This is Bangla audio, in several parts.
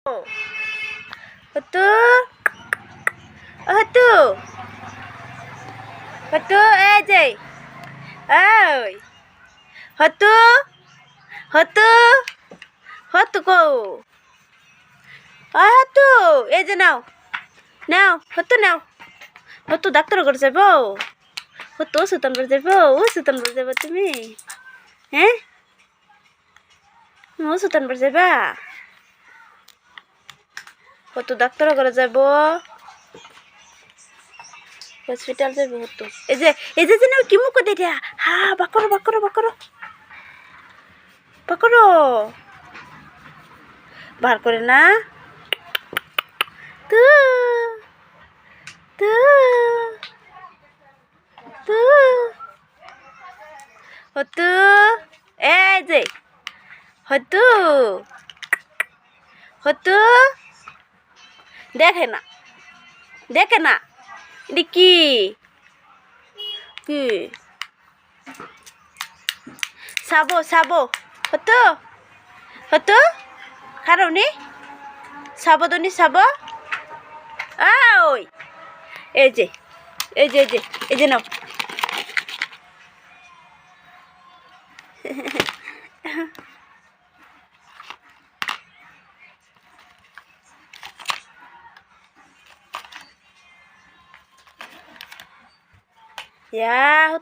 হতু হতু হতু এই যে ওই হতু হতু হতু কো হতু এই যে নাও নাও হতু নাও হতু ডাক্তার করে যাব হতু ওষুধ আনবার যাব ওষুধ আনবার যাব তুমি হ্যাঁ ওষুধ আনবার যাবা হতু ডাক্তার করে যাব হসপিটাল যাবো হতু এই যে নাও কি মুখ দেখা হা বাকরো বাকরো বাকরো বাকরো বার করে না তু তু তু হতু এই যে হতু হতু দেখে না এটা কি কি সাবো সাবো হতু হতু খারাপ নি সাবো দনি সাবো ওই এই যে নাও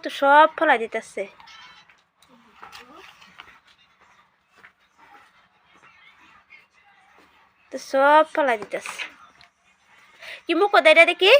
তো সব ফলাই দিতেছে তো সব ফলাই দিতেছে কি মুখ দেয় দেখি